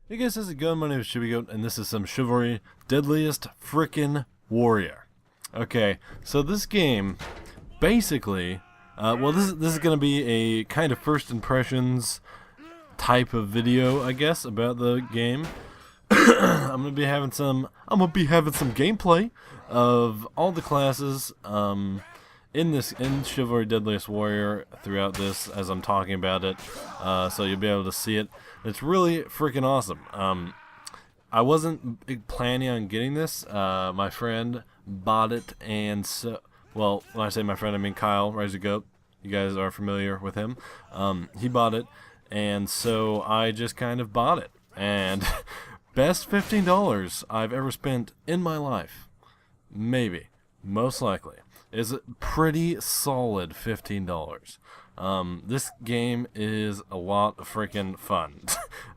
Hey guys, how's it going? My name is Chivalry, and this is some Chivalry Deadliest Frickin' Warrior. Okay, so this game, basically, this is gonna be a kind of first impressions type of video, I guess, about the game. I'm gonna be having some gameplay of all the classes in Chivalry Deadliest Warrior throughout this as I'm talking about it, so you'll be able to see it. It's really freaking awesome. I wasn't planning on getting this. My friend bought it, and well, when I say my friend, I mean Kyle, Rise of Goat. You guys are familiar with him. He bought it, and so I just kind of bought it. And best $15 I've ever spent in my life. Maybe. Most likely. Is a pretty solid $15. This game is a lot of freaking fun.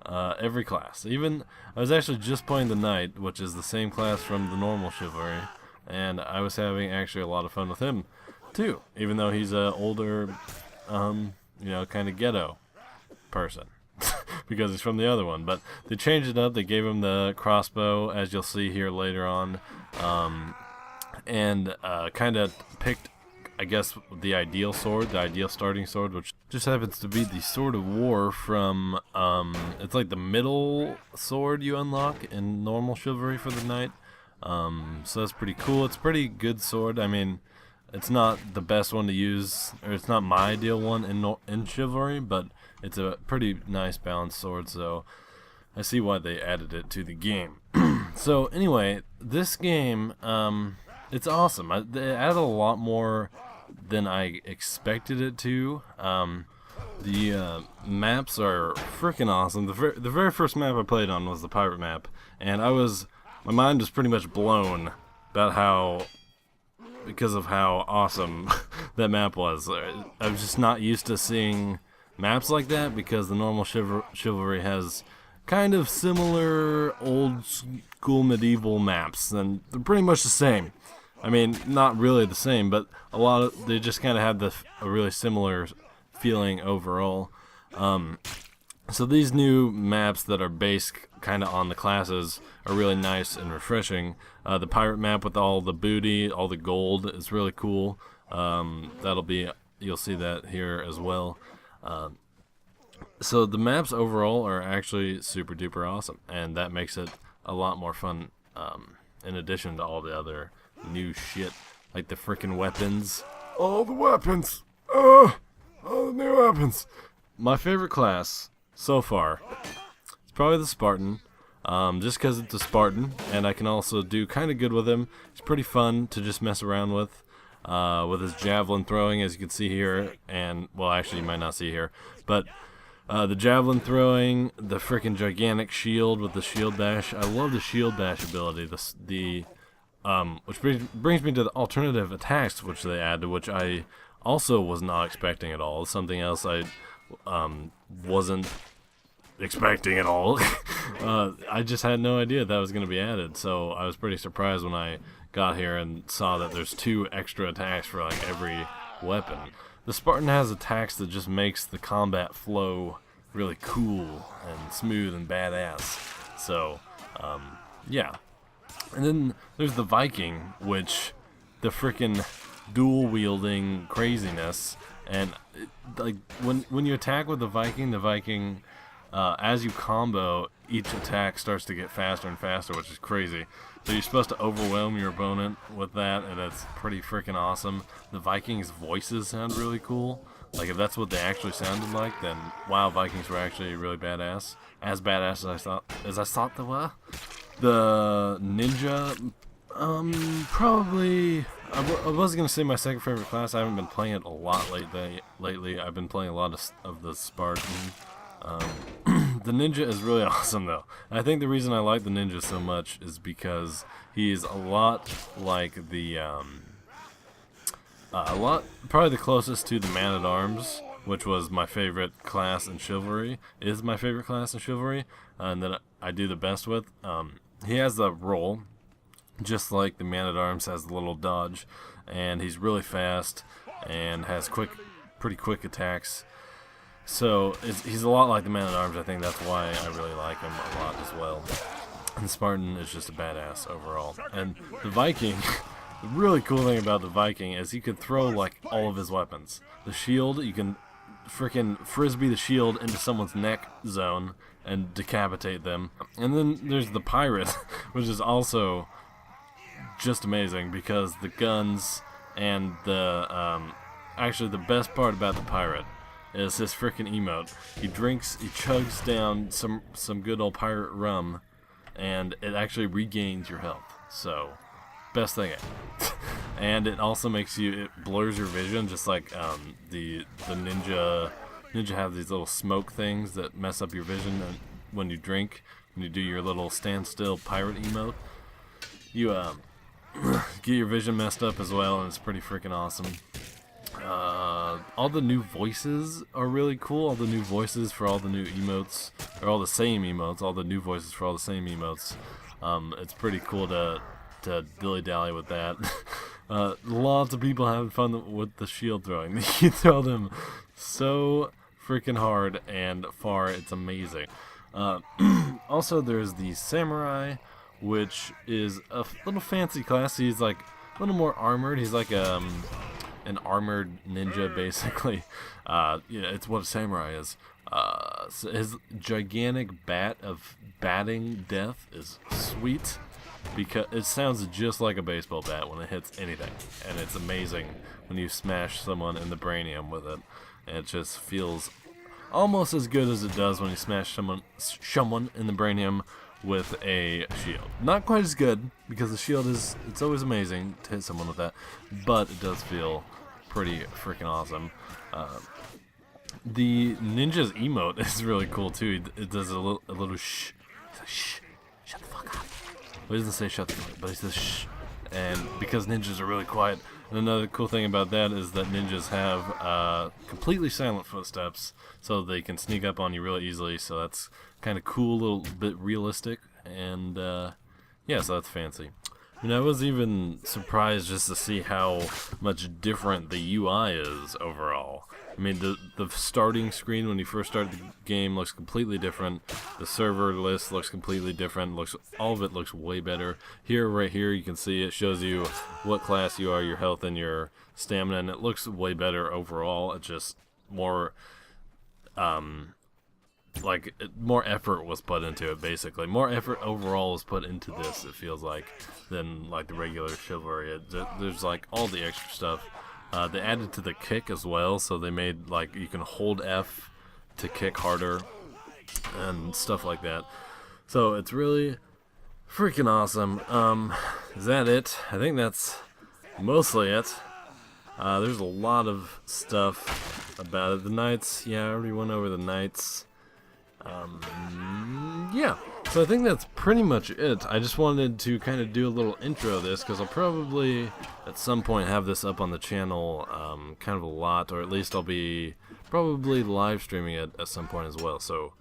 Every class. Even, I was actually just playing the Knight, which is the same class from the normal Chivalry, and I was having actually a lot of fun with him, too. Even though he's a older, kind of ghetto person. Because he's from the other one. But they changed it up. They gave him the crossbow, as you'll see here later on. And kind of picked, I guess, the ideal sword, the ideal starting sword, which just happens to be the Sword of War from, it's like the middle sword you unlock in normal Chivalry for the Knight. So that's pretty cool. It's a pretty good sword. I mean, it's not the best one to use, or it's not my ideal one in Chivalry, but it's a pretty nice balanced sword, so I see why they added it to the game. So anyway, this game, it's awesome. They added a lot more than I expected it to. The maps are freaking awesome. The very first map I played on was the pirate map, and my mind was pretty much blown about because of how awesome that map was. I was just not used to seeing maps like that, because the normal Chivalry has kind of similar old school medieval maps, and they're pretty much the same. I mean, not really the same, but they just kind of have a really similar feeling overall. So these new maps that are based kind of on the classes are really nice and refreshing. The pirate map with all the booty, all the gold is really cool. You'll see that here as well. So the maps overall are actually super duper awesome, and that makes it a lot more fun, in addition to all the other new shit, like the freaking weapons. All the weapons! All the new weapons! My favorite class so far is probably the Spartan, just because it's a Spartan, and I can also do kind of good with him. It's pretty fun to just mess around with his javelin throwing, as you can see here, and, well, actually you might not see here, but the javelin throwing, the freaking gigantic shield with the shield bash. I love the shield bash ability. Which brings me to the alternative attacks which they added, which I also was not expecting at all. It's something else I wasn't expecting at all. I just had no idea that was going to be added, so I was pretty surprised when I got here and saw that there's 2 extra attacks for like every weapon. The Spartan has attacks that just makes the combat flow really cool and smooth and badass. So, yeah. And then there's the Viking, which the frickin' dual wielding craziness, and like when you attack with the Viking, as you combo, each attack starts to get faster and faster, which is crazy. So you're supposed to overwhelm your opponent with that, and it's pretty freaking awesome. The Vikings' voices sound really cool. Like, if that's what they actually sounded like, then wow, Vikings were actually really badass. As badass as I thought they were. The ninja, probably. I was gonna say my second favorite class. I haven't been playing it a lot lately. I've been playing a lot of the Spartan. The ninja is really awesome, though. I think the reason I like the ninja so much is because he's a lot like probably the closest to the Man-at-Arms, which was my favorite class in Chivalry, and that I do the best with. He has the roll, just like the Man-at-Arms has the little dodge, and he's really fast and has pretty quick attacks. So he's a lot like the Man-at-Arms. I think that's why I really like him a lot as well. And Spartan is just a badass overall. And the Viking, the really cool thing about the Viking is he could throw like all of his weapons. The shield, you can freaking frisbee the shield into someone's neck zone and decapitate them. And then there's the pirate, which is also just amazing because the guns and the actually the best part about the pirate is this freaking emote. He chugs down some good old pirate rum, and it actually regains your health. So, best thing ever. And it also it blurs your vision, just like the ninja have these little smoke things that mess up your vision when you drink. When you do your little standstill pirate emote, you get your vision messed up as well, and it's pretty freaking awesome. All the new voices are really cool. All the new voices for all the new emotes, or all the same emotes. All the new voices for all the same emotes. It's pretty cool to dilly-dally with that. Lots of people having fun with the shield throwing. You throw them so freaking hard and far. It's amazing. Also, there's the samurai, which is a little fancy class. He's like a little more armored. He's like an armored ninja, basically. It's what a samurai is. So his gigantic bat of batting death is sweet because it sounds just like a baseball bat when it hits anything, and it's amazing when you smash someone in the brainium with it. And it just feels almost as good as it does when you smash someone in the brainium with a shield. Not quite as good, because the shield it's always amazing to hit someone with that, but it does feel pretty freaking awesome. The ninja's emote is really cool too. It does a little shh. He's like, shh, shut the fuck up. Well, he doesn't say shut the fuck up, but he says shh. And because ninjas are really quiet, and another cool thing about that is that ninjas have completely silent footsteps, so they can sneak up on you really easily. So that's kind of cool, a little bit realistic, and yeah, so that's fancy. I mean, I was even surprised just to see how much different the UI is overall. I mean, the starting screen when you first start the game looks completely different. The server list looks completely different. All of it looks way better. Right here, you can see it shows you what class you are, your health, and your stamina, and it looks way better overall. It's just more more effort was put into it, basically. More effort overall was put into this, it feels like, than like the regular Chivalry. There's like all the extra stuff. They added to the kick as well, so they made like you can hold F to kick harder and stuff like that. So it's really freaking awesome. Is that it? I think that's mostly it. There's a lot of stuff about it. The knights, yeah, I already went over the knights. Yeah, so I think that's pretty much it. I just wanted to kind of do a little intro of this, because I'll probably at some point have this up on the channel kind of a lot, or at least I'll be probably live streaming it at some point as well, so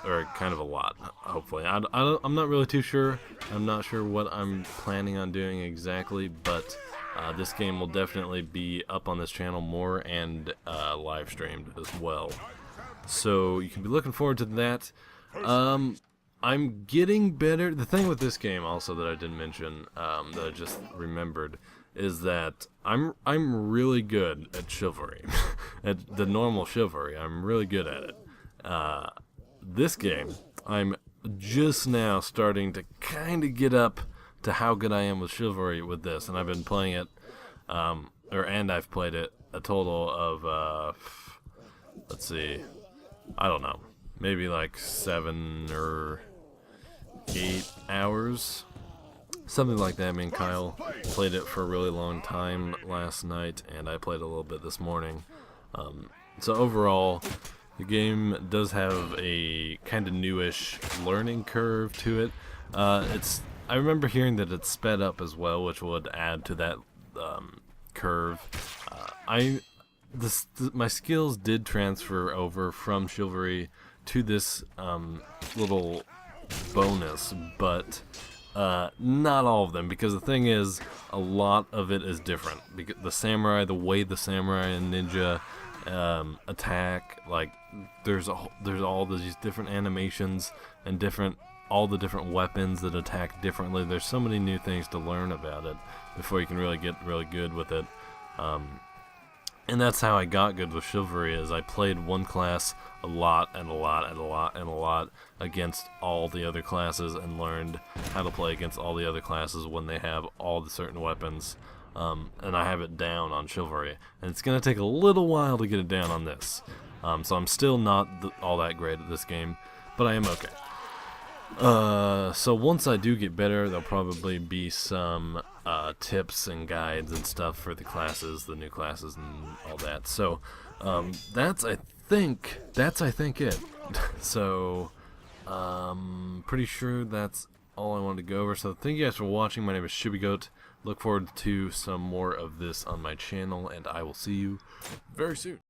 or kind of a lot, hopefully. I'm not really too sure. I'm not sure what I'm planning on doing exactly, but this game will definitely be up on this channel more and live streamed as well. So you can be looking forward to that. I'm getting better. The thing with this game also that I didn't mention, that I just remembered, is that I'm really good at Chivalry. At the normal Chivalry, I'm really good at it. This game, I'm just now starting to kind of get up to how good I am with Chivalry with this, and I've been playing it, and I've played it a total of, let's see, I don't know, maybe like 7 or 8 hours, something like that. Me and Kyle played it for a really long time last night, and I played a little bit this morning. So overall, the game does have a kind of newish learning curve to it. I remember hearing that it's sped up as well, which would add to that curve. My skills did transfer over from Chivalry to this little bonus, but not all of them, because the thing is, a lot of it is different. Because the way the samurai and ninja attack. Like there's all these different animations and all the different weapons that attack differently. There's so many new things to learn about it before you can really get really good with it. And that's how I got good with Chivalry, is I played one class a lot against all the other classes and learned how to play against all the other classes when they have all the certain weapons. And I have it down on Chivalry. And it's going to take a little while to get it down on this. So I'm still not all that great at this game, but I am okay. So once I do get better, there'll probably be some tips and guides and stuff for the classes, the new classes and all that. So that's I think it. So pretty sure that's all I wanted to go over. So thank you guys for watching. My name is Shibigoat. Look forward to some more of this on my channel, and I will see you very soon.